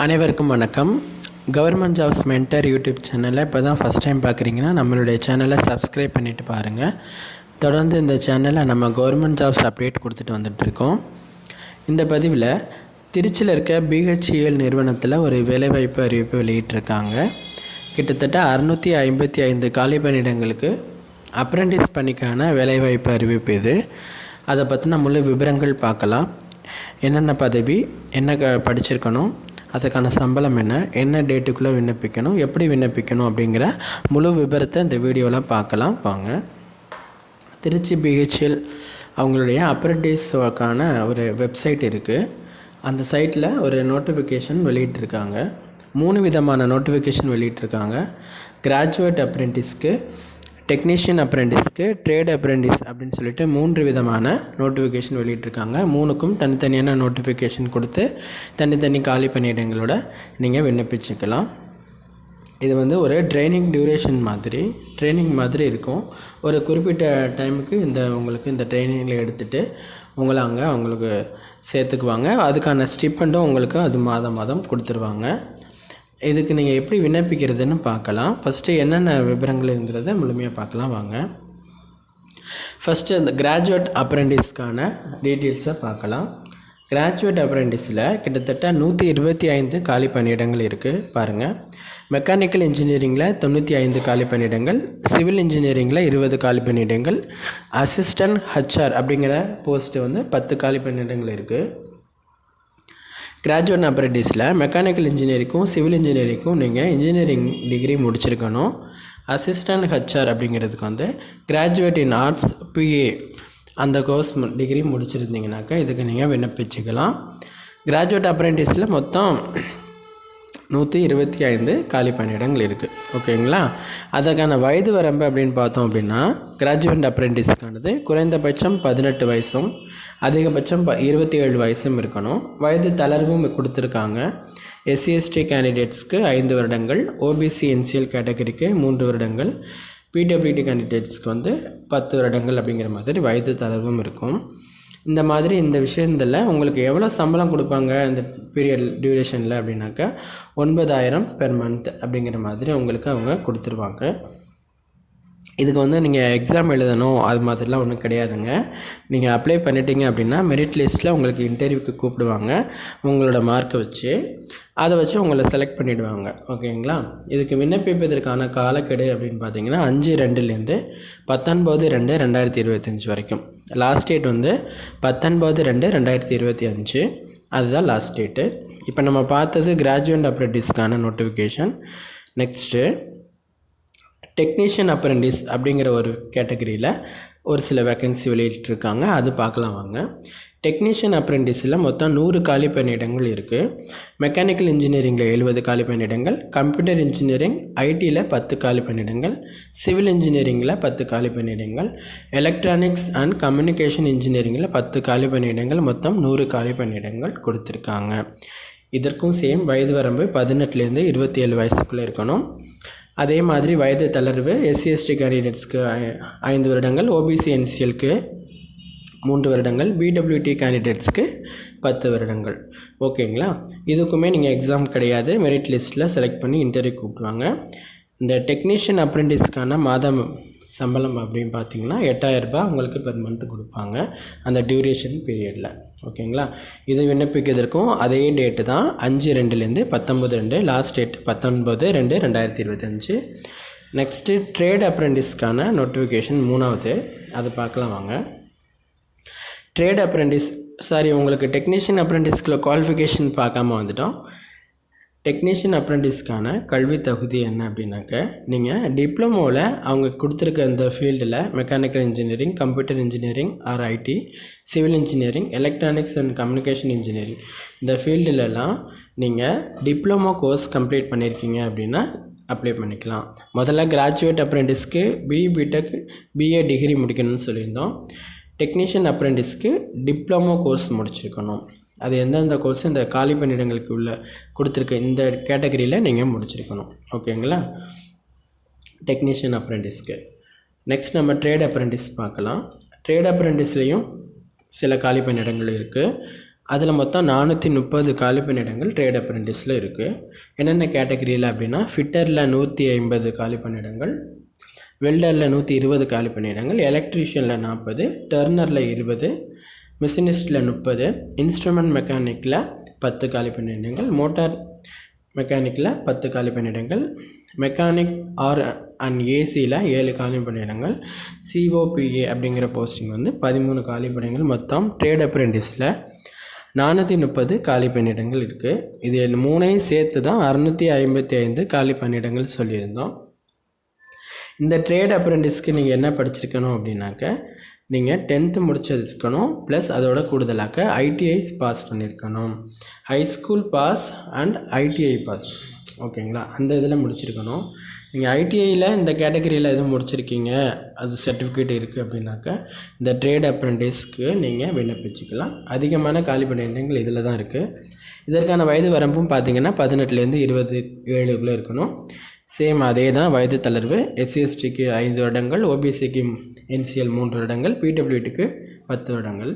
அனைவருக்கும் வணக்கம். Government jobs mentor YouTube சேனலை இப்போ தான் ஃபஸ்ட் டைம் பார்க்குறீங்கன்னா நம்மளுடைய சேனலை சப்ஸ்கிரைப் பண்ணிவிட்டு பாருங்கள். தொடர்ந்து இந்த சேனலில் நம்ம கவர்மெண்ட் ஜாப்ஸ் அப்டேட் கொடுத்துட்டு வந்துட்டுருக்கோம். இந்த பதிவில் திருச்சியில் இருக்க BHEL நிறுவனத்தில் ஒரு வேலைவாய்ப்பு அறிவிப்பு வெளியிட்டிருக்காங்க. கிட்டத்தட்ட 655 காலி பணியிடங்களுக்கு அப்ரெண்டிஸ் பணிக்கான வேலைவாய்ப்பு அறிவிப்பு இது. அதை பற்றின முழு விவரங்கள் பார்க்கலாம். என்னென்ன பதவி, என்ன படிச்சிருக்கணும், அதுக்கான சம்பளம் என்ன டேட்டுக்குள்ளே விண்ணப்பிக்கணும், எப்படி விண்ணப்பிக்கணும் அப்படிங்கிற முழு விபரத்தை இந்த வீடியோவில் பார்க்கலாம் வாங்க. திருச்சி BHEL அவங்களுடைய அப்ரெண்டிஸுக்கான ஒரு வெப்சைட் இருக்குது. அந்த சைட்டில் ஒரு நோட்டிஃபிகேஷன் வெளியிட்டிருக்காங்க. 3 விதமான நோட்டிஃபிகேஷன் வெளியிட்டிருக்காங்க. கிராஜுவேட் அப்ரெண்டிஸ்க்கு, டெக்னீஷியன் அப்ரெண்டிஸ்க்கு, ட்ரேட் அப்ரெண்டிஸ் அப்படின்னு சொல்லிட்டு 3 விதமான நோட்டிஃபிகேஷன் வெளியிட்டிருக்காங்க. 3க்கும் தனித்தனியான நோட்டிஃபிகேஷன் கொடுத்து தனித்தனி காலி பணியிடங்களோட நீங்கள் விண்ணப்பிச்சுக்கலாம். இது ஒரு ட்ரைனிங் மாதிரி இருக்கும். ஒரு குறிப்பிட்ட டைமுக்கு உங்களுக்கு இந்த ட்ரைனிங்கில் எடுத்துகிட்டு உங்களை அங்கே அவங்களுக்கு சேர்த்துக்குவாங்க. அதுக்கான ஸ்டிப்பண்டும் உங்களுக்கு அது மாதம் கொடுத்துருவாங்க. இதுக்கு நீங்கள் எப்படி விண்ணப்பிக்கிறதுன்னு பார்க்கலாம். ஃபஸ்ட்டு என்னென்ன விவரங்கள்ங்கிறத முழுமையாக பார்க்கலாம் வாங்க. ஃபஸ்ட்டு இந்த கிராஜுவேட் அப்ரெண்டிஸ்க்கான டீட்டெயில்ஸை பார்க்கலாம். கிராஜுவேட் அப்ரெண்டிஸில் கிட்டத்தட்ட 125 காலி பணியிடங்கள் இருக்குது பாருங்கள். மெக்கானிக்கல் இன்ஜினியரிங்கில் 95 காலி பணியிடங்கள், சிவில் இன்ஜினியரிங்கில் 20 காலி பணியிடங்கள், அசிஸ்டன்ட் HR அப்படிங்கிற போஸ்ட்டு 10 காலி பணியிடங்கள் இருக்குது. கிராஜுவேட் அப்ரெண்டிஸில் மெக்கானிக்கல் இன்ஜினியரிங்கும் சிவில் இன்ஜினியரிங்கும் நீங்கள் இன்ஜினியரிங் டிகிரி முடிச்சிருக்கணும். அசிஸ்டன்ட் HR அப்படிங்கிறதுக்கு கிராஜுவேட் இன் ஆர்ட்ஸ் PA அந்த கோர்ஸ் டிகிரி முடிச்சிருந்தீங்கனாக்கா இதுக்கு நீங்கள் விண்ணப்பிச்சுக்கலாம். கிராஜுவேட் அப்ரெண்டிஸில் மொத்தம் 125 காலி பணியிடங்கள் இருக்குது. ஓகேங்களா? அதற்கான வயது வரம்பு அப்படின்னு பார்த்தோம் அப்படின்னா கிராஜுவேட் அப்ரெண்டிஸுக்கானது குறைந்தபட்சம் 18 வயசும் அதிகபட்சம் 27 வயசும் இருக்கணும். வயது தளர்வும் கொடுத்துருக்காங்க. SC/ST கேண்டிடேட்ஸ்க்கு 5 வருடங்கள், OBC NCL கேட்டகரிக்கு 3 வருடங்கள், PWD கேண்டிடேட்ஸ்க்கு 10 வருடங்கள் அப்படிங்கிற மாதிரி வயது தளர்வும் இருக்கும். இந்த மாதிரி இந்த விஷயத்தில் உங்களுக்கு எவ்வளோ சம்பளம் கொடுப்பாங்க இந்த பீரியட் டியூரேஷனில் அப்படின்னாக்கா 9,000 பெர் மந்த் அப்படிங்கிற மாதிரி உங்களுக்கு அவங்க கொடுத்துருவாங்க. இதுக்கு நீங்கள் எக்ஸாம் எழுதணும் அது மாதிரிலாம் ஒன்றும் கிடையாதுங்க. நீங்கள் அப்ளை பண்ணிட்டீங்க அப்படின்னா மெரிட் லிஸ்ட்டில் உங்களுக்கு இன்டர்வியூக்கு கூப்பிடுவாங்க. உங்களோட மார்க்கை வச்சு அதை வச்சு உங்களை செலக்ட் பண்ணிவிடுவாங்க. ஓகேங்களா? இதுக்கு விண்ணப்பிப்பதற்கான காலக்கெடு அப்படின்னு பார்த்தீங்கன்னா 5/2 19/2/2025 வரைக்கும். லாஸ்ட் டேட் 19/2/2025 அதுதான் லாஸ்ட் டேட்டு. இப்போ நம்ம பார்த்தது கிராஜுவேட் அப்ரெண்டிஸ்க்கான நோட்டிஃபிகேஷன். நெக்ஸ்ட்டு டெக்னீஷியன் அப்ரெண்டிஸ் அப்படிங்கிற ஒரு கேட்டகரியில் ஒரு சில வேக்கன்சி வெளியிட்டிருக்காங்க. அது பார்க்கலாம் வாங்க. டெக்னீஷியன் அப்ரெண்டிஸில் மொத்தம் 100 காலி பணியிடங்கள் இருக்குது. மெக்கானிக்கல் இன்ஜினியரிங்கில் 70 காலி பணியிடங்கள், கம்ப்யூட்டர் இன்ஜினியரிங் ITயில் 10 காலி பணியிடங்கள், சிவில் இன்ஜினியரிங்கில் 10 காலி பணியிடங்கள், எலக்ட்ரானிக்ஸ் அண்ட் கம்யூனிகேஷன் இன்ஜினியரிங்கில் 10 காலி பணியிடங்கள், மொத்தம் 100 காலி பணியிடங்கள் கொடுத்துருக்காங்க. இதற்கும் சேம் வயது வரம்பு 18லேருந்து 27 வயசுக்குள்ளே இருக்கணும். அதே மாதிரி வயது தளர்வு SC/ST கேண்டிடேட்ஸ்க்கு 5 வருடங்கள், OBC NCLக்கு 3 வருடங்கள், BWT கேண்டிடேட்ஸ்க்கு 10 வருடங்கள். ஓகேங்களா? இதுக்குமே நீங்கள் எக்ஸாம் கிடையாது. மெரிட் லிஸ்ட்டில் செலக்ட் பண்ணி இன்டர்வியூ கூப்பிடுவாங்க. இந்த டெக்னீஷியன் அப்ரெண்டிஸ்க்கான மாதம் சம்பளம் அப்படின்னு பார்த்தீங்கன்னா 8,000 ரூபாய் உங்களுக்கு பெர் மந்த் கொடுப்பாங்க அந்த டியூரேஷன் பீரியடில். ஓகேங்களா? இது விண்ணப்பிக்கிறதுக்கும் அதே டேட்டு தான் 5/2 19/2 லாஸ்ட் டேட் 19/2/2025. நெக்ஸ்ட்டு ட்ரேட் அப்ரெண்டிஸ்க்கான நோட்டிஃபிகேஷன் 3வது அது பார்க்கலாம் வாங்க. ட்ரேட் அப்ரெண்டிஸ் உங்களுக்கு டெக்னீஷியன் அப்ரெண்டிஸ்க்குள்ள குவாலிஃபிகேஷன் பார்க்காம வந்துட்டோம். டெக்னீஷியன் அப்ரெண்டிஸ்க்கான கல்வி தகுதி என்ன அப்படின்னாக்க நீங்கள் டிப்ளமோவில் அவங்க கொடுத்துருக்க இந்த ஃபீல்டில் mechanical engineering, computer engineering or IT, civil engineering, electronics and communication engineering இந்த ஃபீல்டுலலாம் நீங்கள் டிப்ளமோ கோர்ஸ் கம்ப்ளீட் பண்ணியிருக்கீங்க அப்படின்னா அப்ளை பண்ணிக்கலாம். முதல்ல கிராஜுவேட் அப்ரெண்டிஸ்க்கு BTech BA டிகிரி முடிக்கணும்னு சொல்லியிருந்தோம். டெக்னீஷியன் அப்ரெண்டிஸ்க்கு டிப்ளமோ கோர்ஸ் முடிச்சிருக்கணும். அது எந்தெந்த கோர்ஸ் இந்த காலி பணியிடங்களுக்கு உள்ள கொடுத்துருக்க இந்த கேட்டகரியில் நீங்கள் முடிச்சிருக்கணும். ஓகேங்களா? டெக்னீஷியன் அப்ரெண்டிஸ்க்கு. நெக்ஸ்ட் நம்ம ட்ரேட் அப்ரெண்டிஸ் பார்க்கலாம். ட்ரேட் அப்ரெண்டிஸ்லேயும் சில காலி பணியிடங்கள் இருக்குது. அதில் மொத்தம் 430 காலி பணியிடங்கள் ட்ரேட் அப்ரெண்டிஸில் இருக்குது. என்னென்ன கேட்டகரியில் அப்படின்னா, ஃபிட்டரில் 150 காலி பணியிடங்கள், வெல்டரில் 120 காலி பணியிடங்கள், எலக்ட்ரீஷியனில் 40, டர்னரில் 20, மிஷினிஸ்டில் 30, இன்ஸ்ட்ருமெண்ட் மெக்கானிக்கில் 10 காலி பணியிடங்கள், மோட்டார் மெக்கானிக்கில் 10 காலி பணியிடங்கள், மெக்கானிக் ஆர் அண்ட் ஏசியில் 7 காலி பணியிடங்கள், சிஓபிஏ அப்படிங்கிற போஸ்டிங் வந்து 13 காலி பணியிடங்கள். மொத்தம் ட்ரேட் அப்ரெண்டிஸில் 430 காலி பணியிடங்கள் இருக்குது. இது 3ஐயும் சேர்த்து தான் 655 காலி பணியிடங்கள் சொல்லியிருந்தோம். இந்த ட்ரேட் அப்ரெண்டிஸ்க்கு நீங்கள் என்ன படிச்சிருக்கணும் அப்படின்னாக்க, நீங்கள் 10th முடிச்சிருக்கணும், ப்ளஸ் அதோட கூடுதலாக ஐடிஐ பாஸ் பண்ணியிருக்கணும். High school pass and ITI pass, ஓகேங்களா? அந்த இதில் முடிச்சிருக்கணும். நீங்கள் ஐடிஐயில் இந்த கேட்டகரியில் எதுவும் முடிச்சிருக்கீங்க, அது சர்டிஃபிகேட் இருக்குது அப்படின்னாக்கா இந்த ட்ரேட் அப்ரெண்டிஸ்க்கு நீங்கள் விண்ணப்பிச்சுக்கலாம். அதிகமான காலி பணியிடங்கள் இதில் தான் இருக்குது. இதற்கான வயது வரம்பும் பார்த்திங்கன்னா 18லேருந்து 27 இருக்கணும். சேம் அதே தான் வயது தளர்வு. எஸ்சிஎஸ்டிக்கு 5 வருடங்கள், ஓபிசிக்கு என்சிஎல் 3 வருடங்கள், பிடபிள்யூடிக்கு 10 வருடங்கள்.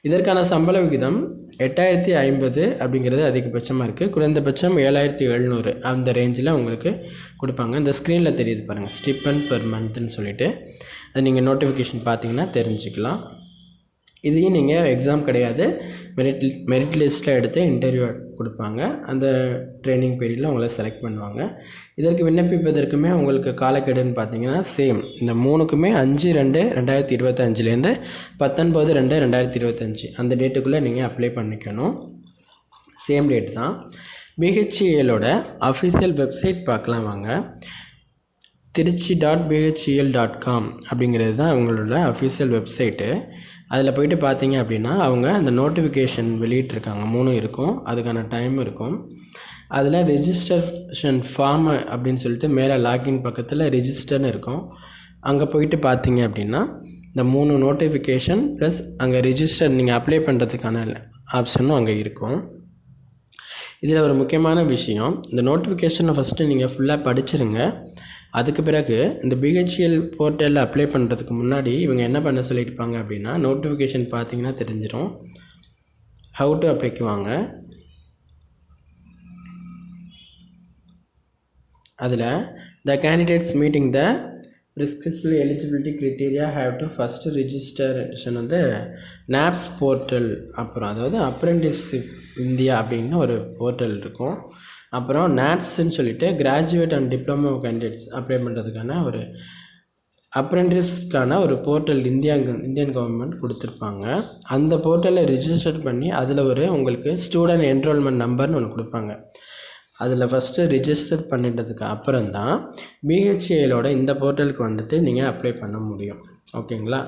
இதற்கான சம்பள விகிதம் 8050 அப்படிங்கிறது அதிகபட்சமாக இருக்குது. குறைந்தபட்சம் 7700 அந்த ரேஞ்சில் உங்களுக்கு கொடுப்பாங்க. இந்த ஸ்க்ரீனில் தெரியுது பாருங்கள், ஸ்டிப்பண்ட் பெர் மந்த்னு சொல்லிவிட்டு. அது நீங்கள் நோட்டிஃபிகேஷன் பார்த்தீங்கன்னா தெரிஞ்சுக்கலாம். இதையும் நீங்கள் எக்ஸாம் கிடையாது, மெரிட் லிஸ்ட்டில் எடுத்து இன்டர்வியூ கொடுப்பாங்க. அந்த ட்ரைனிங் பீரியடில் உங்களை செலக்ட் பண்ணுவாங்க. இதற்கு விண்ணப்பிப்பதற்குமே உங்களுக்கு காலக்கெடுன்னு பார்த்தீங்கன்னா சேம், இந்த 3க்குமே 5/2/2025லேருந்து 19/2/2025 அந்த டேட்டுக்குள்ளே நீங்கள் அப்ளை பண்ணிக்கணும். சேம் டேட் தான். பிஹெச்இஎலோட அஃபிஷியல் வெப்சைட் பார்க்கலாம் வாங்க. திருச்சி.bhel.com அப்படிங்கிறது தான் அவங்களோட அஃபிஷியல் வெப்சைட்டு. அதில் போய்ட்டு பார்த்தீங்க அப்படின்னா அவங்க அந்த நோட்டிஃபிகேஷன் வெளியிட்ருக்காங்க, 3 இருக்கும், அதுக்கான டைம் இருக்கும். அதில் ரெஜிஸ்ட்ரேஷன் ஃபார்மு அப்படின்னு சொல்லிட்டு மேலே லாகின் பக்கத்தில் ரிஜிஸ்டர்னு இருக்கும். அங்கே போயிட்டு பார்த்தீங்க அப்படின்னா இந்த 3 நோட்டிஃபிகேஷன் ப்ளஸ் அங்கே ரிஜிஸ்டர் நீங்கள் அப்ளை பண்ணுறதுக்கான ஆப்ஷனும் அங்கே இருக்கும். இதில் ஒரு முக்கியமான விஷயம், இந்த நோட்டிஃபிகேஷனை ஃபஸ்ட்டு நீங்கள் ஃபுல்லாக படிச்சிருங்க. அதுக்கு பிறகு இந்த பிஹெச்இஎல் போர்ட்டலில் அப்ளை பண்ணுறதுக்கு முன்னாடி இவங்க என்ன பண்ண சொல்லியிருப்பாங்க அப்படின்னா, நோட்டிஃபிகேஷன் பார்த்தீங்கன்னா தெரிஞ்சிடும். ஹவு டு அப்ளைக்கு வாங்க. அதில் the candidates meeting the prescriptive eligibility criteria have to first registration வந்து நாப்ஸ் போர்ட்டல், அப்புறம் அதாவது அப்ரெண்டிஸ்ஷிப் இந்தியா அப்படின்னு ஒரு போர்ட்டல் இருக்கும். அப்புறம் நாட்ஸ்ன்னு சொல்லிட்டு graduate and diploma candidates apply பண்ணுறதுக்கான ஒரு அப்ரெண்டிஸ்க்கான ஒரு போர்ட்டல் இந்தியன் கவர்மெண்ட் கொடுத்துருப்பாங்க. அந்த போர்ட்டலில் ரிஜிஸ்டர் பண்ணி அதில் ஒரு உங்களுக்கு ஸ்டூடெண்ட் என்ரோல்மெண்ட் நம்பர்னு ஒன்று கொடுப்பாங்க. அதில் ஃபஸ்ட்டு ரிஜிஸ்டர் பண்ணிட்டதுக்கு அப்புறம் தான் பிஹெச்இஎலோட இந்த போர்ட்டலுக்கு வந்துட்டு நீங்கள் அப்ளை பண்ண முடியும். ஓகேங்களா?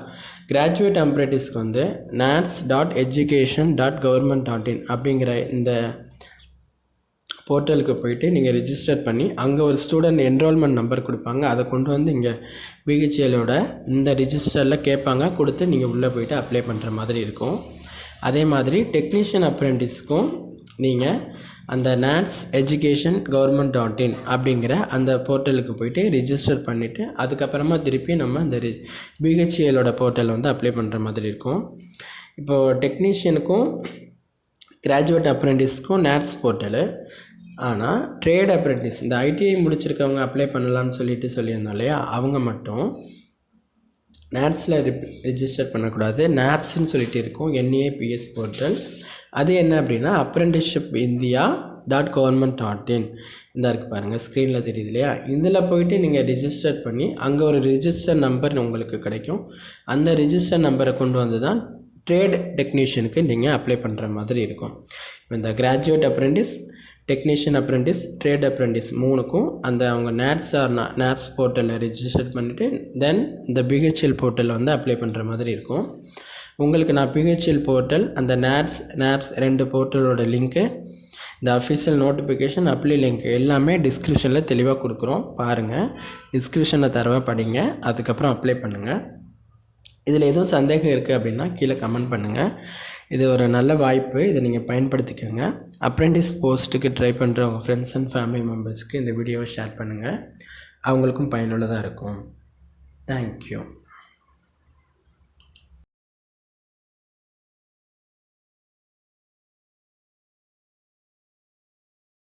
கிராஜுவேட் அப்ரெண்டிஸ்க்கு வந்து nats.education.government.in அப்படிங்கிற இந்த போர்ட்டலுக்கு போய்ட்டு நீங்கள் ரிஜிஸ்டர் பண்ணி அங்கே ஒரு ஸ்டூடெண்ட் என்ரோல்மெண்ட் நம்பர் கொடுப்பாங்க. அதை கொண்டு வந்து இங்கே பிஹெச்இஎலோட இந்த ரிஜிஸ்டரில் கேட்பாங்க, கொடுத்து நீங்கள் உள்ளே போய்ட்டு அப்ளை பண்ணுற மாதிரி இருக்கும். அதே மாதிரி டெக்னீஷியன் அப்ரெண்டிஸ்க்கும் நீங்கள் அந்த nats.education.government.in அப்படிங்கிற அந்த போர்ட்டலுக்கு போய்ட்டு ரிஜிஸ்டர் பண்ணிவிட்டு அதுக்கப்புறமா திருப்பி நம்ம இந்த பிஹெச்இஎலோட போர்ட்டல் வந்து அப்ளை பண்ணுற மாதிரி இருக்கும். இப்போது டெக்னீஷியனுக்கும் கிராஜுவேட் அப்ரெண்டிஸ்க்கும் நாட்ஸ் போர்ட்டலு, ஆனால் ட்ரேட் அப்ரெண்டிஸ் இந்த ஐடிஐ முடிச்சிருக்கவங்க அப்ளை பண்ணலான்னு சொல்லியிருந்தோம் இல்லையா, அவங்க மட்டும் நாட்ஸில் ரிஜிஸ்டர் பண்ணக்கூடாது. நாப்ஸ்ன்னு சொல்லிட்டு இருக்கும், NAPS போர்ட்டல். அது என்ன அப்படின்னா அப்ரெண்டிஸ்ஷிப் இந்தியா.government.in இந்த இருக்குது பாருங்கள், ஸ்க்ரீனில் தெரியுது இல்லையா. இதில் போய்ட்டு நீங்கள் ரிஜிஸ்டர் பண்ணி அங்கே ஒரு ரிஜிஸ்டர் நம்பர் உங்களுக்கு கிடைக்கும். அந்த ரிஜிஸ்டர் நம்பரை கொண்டு வந்து தான் ட்ரேட் டெக்னீஷியனுக்கு நீங்கள் அப்ளை பண்ணுற மாதிரி இருக்கும். இப்போ இந்த graduate apprentice, technician apprentice, trade apprentice 3க்கும் அந்த அவங்க நாப்ஸ் போர்ட்டலில் ரிஜிஸ்டர் பண்ணிவிட்டு தென் இந்த பிஹெச்இஎல் போர்ட்டலில் வந்து அப்ளை பண்ணுற மாதிரி இருக்கும். உங்களுக்கு நான் பிஹெச்இஎல் போர்ட்டல், அந்த நாப்ஸ் 2 போர்ட்டலோட லிங்க்கு, இந்த அஃபிஷியல் நோட்டிஃபிகேஷன், அப்ளை லிங்க் எல்லாமே டிஸ்கிரிப்ஷனில் தெளிவாக கொடுக்குறோம். பாருங்கள், டிஸ்கிரிப்ஷனில் தரவாக படிங்க, அதுக்கப்புறம் அப்ளை பண்ணுங்கள். இதில் எதுவும் சந்தேகம் இருக்குது அப்படின்னா கீழே கமெண்ட் பண்ணுங்கள். இது ஒரு நல்ல வாய்ப்பு, இதை நீங்கள் பயன்படுத்திக்கோங்க. அப்ரெண்டிஸ் போஸ்ட்டுக்கு ட்ரை பண்ணுற உங்கள் ஃப்ரெண்ட்ஸ் அண்ட் ஃபேமிலி மெம்பர்ஸ்க்கு இந்த வீடியோவை ஷேர் பண்ணுங்கள், அவங்களுக்கும் பயனுள்ளதாக இருக்கும். தேங்க்யூ.